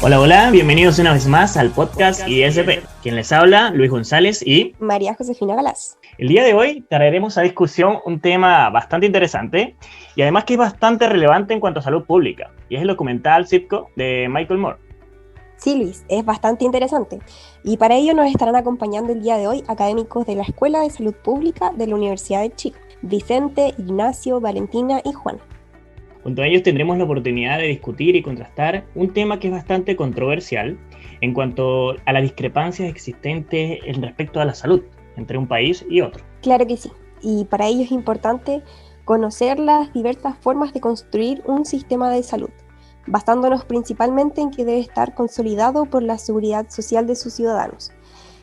Hola, hola, bienvenidos una vez más al podcast ISP. Quien les habla, Luis González y María Josefina Galás. El día de hoy traeremos a discusión un tema bastante interesante y además que es bastante relevante en cuanto a salud pública, y es el documental Citco de Michael Moore. Sí, Luis, es bastante interesante. Y para ello nos estarán acompañando el día de hoy académicos de la Escuela de Salud Pública de la Universidad de Chile, Vicente, Ignacio, Valentina y Juan. Junto a ellos tendremos la oportunidad de discutir y contrastar un tema que es bastante controversial en cuanto a las discrepancias existentes en respecto a la salud entre un país y otro. Claro que sí. Y para ello es importante conocer las diversas formas de construir un sistema de salud, basándonos principalmente en que debe estar consolidado por la seguridad social de sus ciudadanos.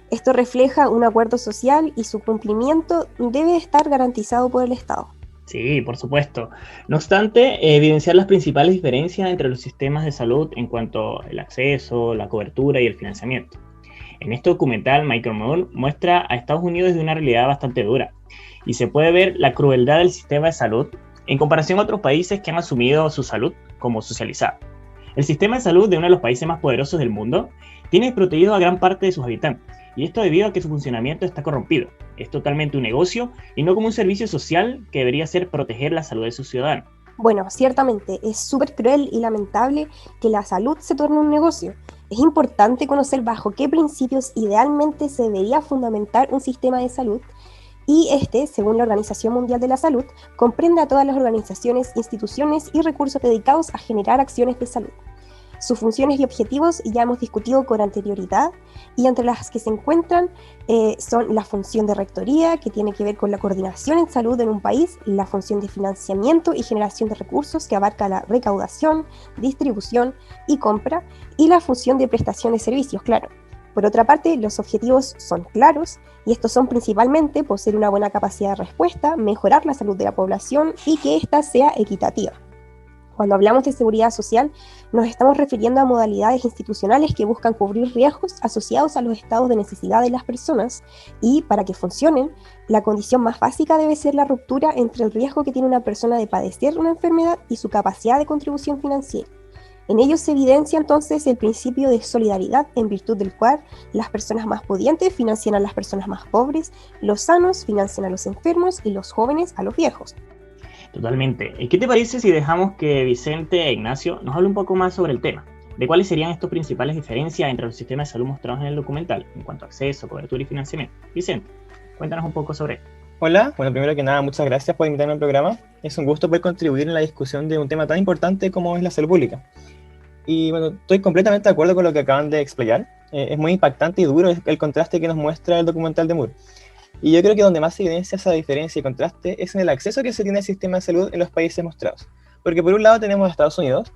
Esto refleja un acuerdo social y su cumplimiento debe estar garantizado por el Estado. Sí, por supuesto. No obstante, evidenciar las principales diferencias entre los sistemas de salud en cuanto al acceso, la cobertura y el financiamiento. En este documental, Michael Moore muestra a Estados Unidos desde una realidad bastante dura y se puede ver la crueldad del sistema de salud en comparación a otros países que han asumido su salud como socializada. El sistema de salud de uno de los países más poderosos del mundo tiene desprotegido a gran parte de sus habitantes, y esto debido a que su funcionamiento está corrompido. Es totalmente un negocio y no como un servicio social que debería ser proteger la salud de sus ciudadanos. Bueno, ciertamente es súper cruel y lamentable que la salud se torne un negocio. Es importante conocer bajo qué principios idealmente se debería fundamentar un sistema de salud y este, según la Organización Mundial de la Salud, comprende a todas las organizaciones, instituciones y recursos dedicados a generar acciones de salud. Sus funciones y objetivos ya hemos discutido con anterioridad y entre las que se encuentran son la función de rectoría, que tiene que ver con la coordinación en salud en un país, la función de financiamiento y generación de recursos, que abarca la recaudación, distribución y compra, y la función de prestación de servicios, claro. Por otra parte, los objetivos son claros y estos son principalmente poseer una buena capacidad de respuesta, mejorar la salud de la población y que ésta sea equitativa. Cuando hablamos de seguridad social, nos estamos refiriendo a modalidades institucionales que buscan cubrir riesgos asociados a los estados de necesidad de las personas y, para que funcionen, la condición más básica debe ser la ruptura entre el riesgo que tiene una persona de padecer una enfermedad y su capacidad de contribución financiera. En ello se evidencia entonces el principio de solidaridad, en virtud del cual las personas más pudientes financian a las personas más pobres, los sanos financian a los enfermos y los jóvenes a los viejos. Totalmente. ¿Qué te parece si dejamos que Vicente e Ignacio nos hable un poco más sobre el tema? ¿De cuáles serían estas principales diferencias entre los sistemas de salud mostrados en el documental en cuanto a acceso, cobertura y financiamiento? Vicente, cuéntanos un poco sobre esto. Hola, bueno, primero que nada, muchas gracias por invitarme al programa. Es un gusto poder contribuir en la discusión de un tema tan importante como es la salud pública. Y bueno, estoy completamente de acuerdo con lo que acaban de explayar. Es muy impactante y duro el contraste que nos muestra el documental de Moore. Y yo creo que donde más se evidencia esa diferencia y contraste es en el acceso que se tiene al sistema de salud en los países mostrados. Porque por un lado tenemos a Estados Unidos,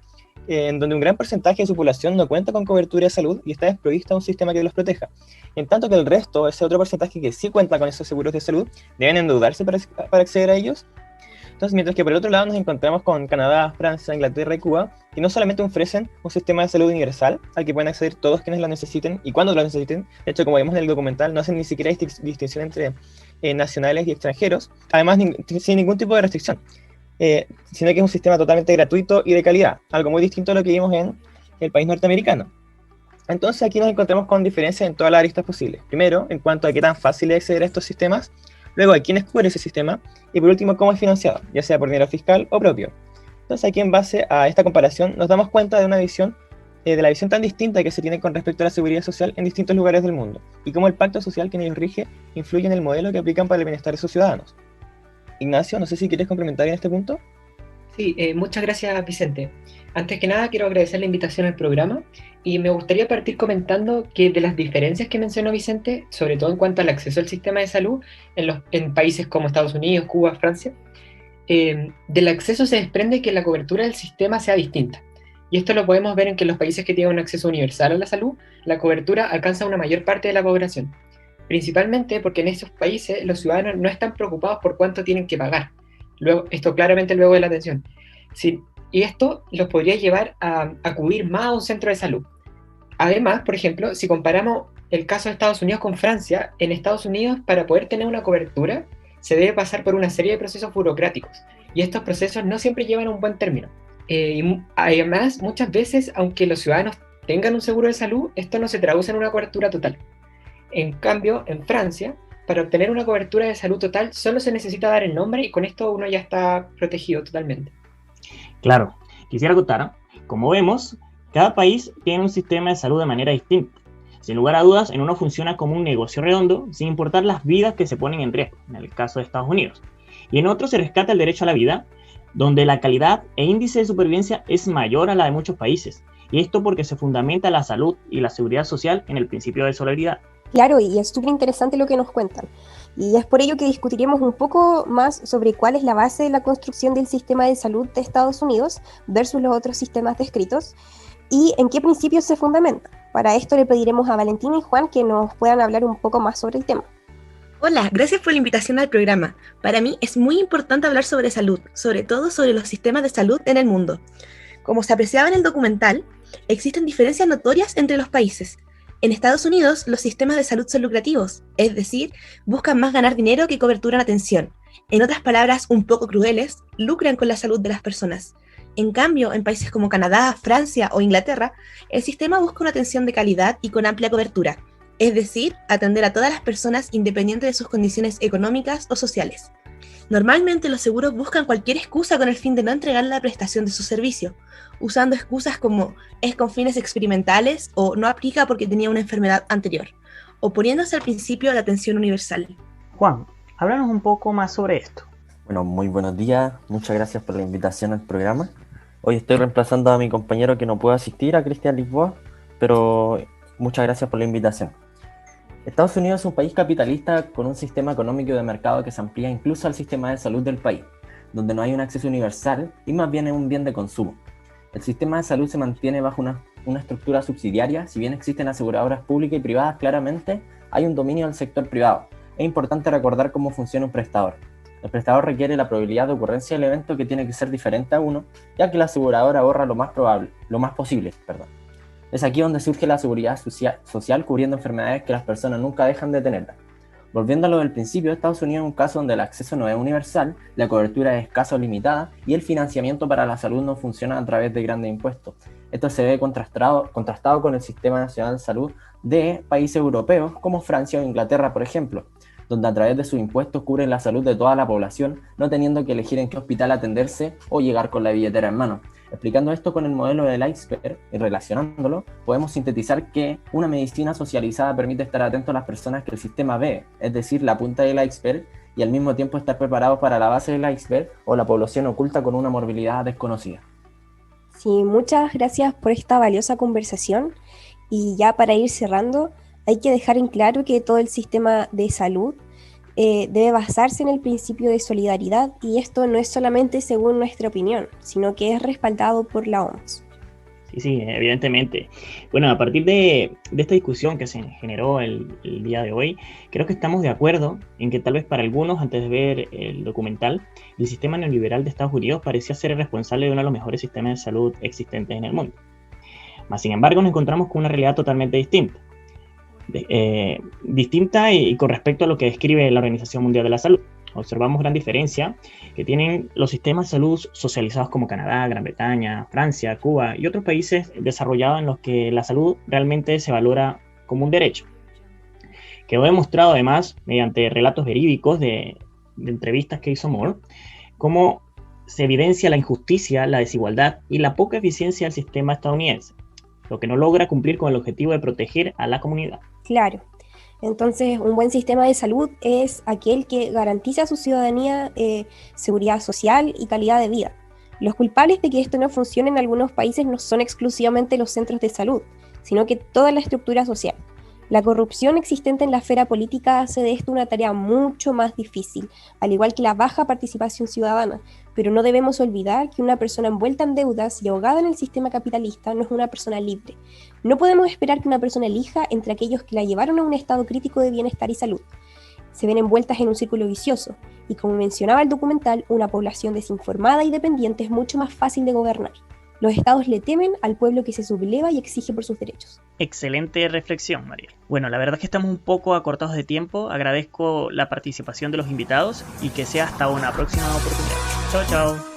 en donde un gran porcentaje de su población no cuenta con cobertura de salud y está desprovista de un sistema que los proteja. En tanto que el resto, ese otro porcentaje que sí cuenta con esos seguros de salud, deben endeudarse para acceder a ellos. Entonces, mientras que por el otro lado nos encontramos con Canadá, Francia, Inglaterra y Cuba, que no solamente ofrecen un sistema de salud universal al que pueden acceder todos quienes lo necesiten y cuando lo necesiten. De hecho, como vemos en el documental, no hacen ni siquiera distinción entre nacionales y extranjeros, además sin ningún tipo de restricción, sino que es un sistema totalmente gratuito y de calidad, algo muy distinto a lo que vimos en el país norteamericano. Entonces aquí nos encontramos con diferencias en todas las aristas posibles. Primero, en cuanto a qué tan fácil es acceder a estos sistemas. Luego, a quiénes cubre ese sistema. Y por último, cómo es financiado, ya sea por dinero fiscal o propio. Entonces aquí, en base a esta comparación, nos damos cuenta de una visión, de la visión tan distinta que se tiene con respecto a la seguridad social en distintos lugares del mundo. Y cómo el pacto social que ellos rige influye en el modelo que aplican para el bienestar de sus ciudadanos. Ignacio, no sé si quieres complementar en este punto. Sí, muchas gracias, Vicente. Antes que nada, quiero agradecer la invitación al programa y me gustaría partir comentando que de las diferencias que mencionó Vicente, sobre todo en cuanto al acceso al sistema de salud en países como Estados Unidos, Cuba, Francia, del acceso se desprende que la cobertura del sistema sea distinta. Y esto lo podemos ver en que en los países que tienen un acceso universal a la salud, la cobertura alcanza una mayor parte de la población. Principalmente porque en esos países los ciudadanos no están preocupados por cuánto tienen que pagar. Esto claramente luego de la atención. Sí, y esto los podría llevar a acudir más a un centro de salud. Además, por ejemplo, si comparamos el caso de Estados Unidos con Francia, en Estados Unidos, para poder tener una cobertura, se debe pasar por una serie de procesos burocráticos, y estos procesos no siempre llevan a un buen término. Y además, muchas veces, aunque los ciudadanos tengan un seguro de salud, esto no se traduce en una cobertura total. En cambio, en Francia, para obtener una cobertura de salud total, solo se necesita dar el nombre y con esto uno ya está protegido totalmente. Claro, quisiera acotar, como vemos, cada país tiene un sistema de salud de manera distinta. Sin lugar a dudas, en uno funciona como un negocio redondo, sin importar las vidas que se ponen en riesgo, en el caso de Estados Unidos. Y en otro se rescata el derecho a la vida, donde la calidad e índice de supervivencia es mayor a la de muchos países. Y esto porque se fundamenta la salud y la seguridad social en el principio de solidaridad. Claro, y es súper interesante lo que nos cuentan. Y es por ello que discutiremos un poco más sobre cuál es la base de la construcción del sistema de salud de Estados Unidos versus los otros sistemas descritos y en qué principios se fundamenta. Para esto le pediremos a Valentina y Juan que nos puedan hablar un poco más sobre el tema. Hola, gracias por la invitación al programa. Para mí es muy importante hablar sobre salud, sobre todo sobre los sistemas de salud en el mundo. Como se apreciaba en el documental, existen diferencias notorias entre los países. En Estados Unidos, los sistemas de salud son lucrativos, es decir, buscan más ganar dinero que cobertura en atención. En otras palabras, un poco crueles, lucran con la salud de las personas. En cambio, en países como Canadá, Francia o Inglaterra, el sistema busca una atención de calidad y con amplia cobertura, es decir, atender a todas las personas independiente de sus condiciones económicas o sociales. Normalmente los seguros buscan cualquier excusa con el fin de no entregar la prestación de su servicio, usando excusas como es con fines experimentales o no aplica porque tenía una enfermedad anterior, oponiéndose al principio de la atención universal. Juan, háblanos un poco más sobre esto. Bueno, muy buenos días, muchas gracias por la invitación al programa. Hoy estoy reemplazando a mi compañero que no puede asistir, a Cristian Lisboa, pero muchas gracias por la invitación. Estados Unidos es un país capitalista con un sistema económico de mercado que se amplía incluso al sistema de salud del país, donde no hay un acceso universal y más bien es un bien de consumo. El sistema de salud se mantiene bajo una estructura subsidiaria, si bien existen aseguradoras públicas y privadas, claramente hay un dominio del sector privado. Es importante recordar cómo funciona un prestador. El prestador requiere la probabilidad de ocurrencia del evento que tiene que ser diferente a uno, ya que la aseguradora ahorra lo más posible. Es aquí donde surge la seguridad social cubriendo enfermedades que las personas nunca dejan de tenerlas. Volviendo a lo del principio, Estados Unidos es un caso donde el acceso no es universal, la cobertura es escasa o limitada y el financiamiento para la salud no funciona a través de grandes impuestos. Esto se ve contrastado con el Sistema Nacional de Salud de países europeos como Francia o Inglaterra, por ejemplo, donde a través de sus impuestos cubren la salud de toda la población, no teniendo que elegir en qué hospital atenderse o llegar con la billetera en mano. Explicando esto con el modelo del iceberg y relacionándolo, podemos sintetizar que una medicina socializada permite estar atento a las personas que el sistema ve, es decir, la punta del iceberg, y al mismo tiempo estar preparados para la base del iceberg o la población oculta con una morbilidad desconocida. Sí, muchas gracias por esta valiosa conversación. Y ya para ir cerrando, hay que dejar en claro que todo el sistema de salud debe basarse en el principio de solidaridad, y esto no es solamente según nuestra opinión, sino que es respaldado por la OMS. Sí, evidentemente. Bueno, a partir de esta discusión que se generó el día de hoy, creo que estamos de acuerdo en que tal vez para algunos, antes de ver el documental, el sistema neoliberal de Estados Unidos parecía ser el responsable de uno de los mejores sistemas de salud existentes en el mundo. Mas, sin embargo, nos encontramos con una realidad totalmente distinta. Distinta y con respecto a lo que describe la Organización Mundial de la Salud. Observamos gran diferencia que tienen los sistemas de salud socializados como Canadá, Gran Bretaña, Francia, Cuba y otros países desarrollados en los que la salud realmente se valora como un derecho. Quedó demostrado además, mediante relatos verídicos de entrevistas que hizo Moore, cómo se evidencia la injusticia, la desigualdad y la poca eficiencia del sistema estadounidense, lo que no logra cumplir con el objetivo de proteger a la comunidad. Claro. Entonces, un buen sistema de salud es aquel que garantiza a su ciudadanía seguridad social y calidad de vida. Los culpables de que esto no funcione en algunos países no son exclusivamente los centros de salud, sino que toda la estructura social. La corrupción existente en la esfera política hace de esto una tarea mucho más difícil, al igual que la baja participación ciudadana, pero no debemos olvidar que una persona envuelta en deudas y ahogada en el sistema capitalista no es una persona libre. No podemos esperar que una persona elija entre aquellos que la llevaron a un estado crítico de bienestar y salud. Se ven envueltas en un círculo vicioso, y como mencionaba el documental, una población desinformada y dependiente es mucho más fácil de gobernar. Los estados le temen al pueblo que se subleva y exige por sus derechos. Excelente reflexión, María. Bueno, la verdad es que estamos un poco acortados de tiempo. Agradezco la participación de los invitados y que sea hasta una próxima oportunidad. Chao, chao.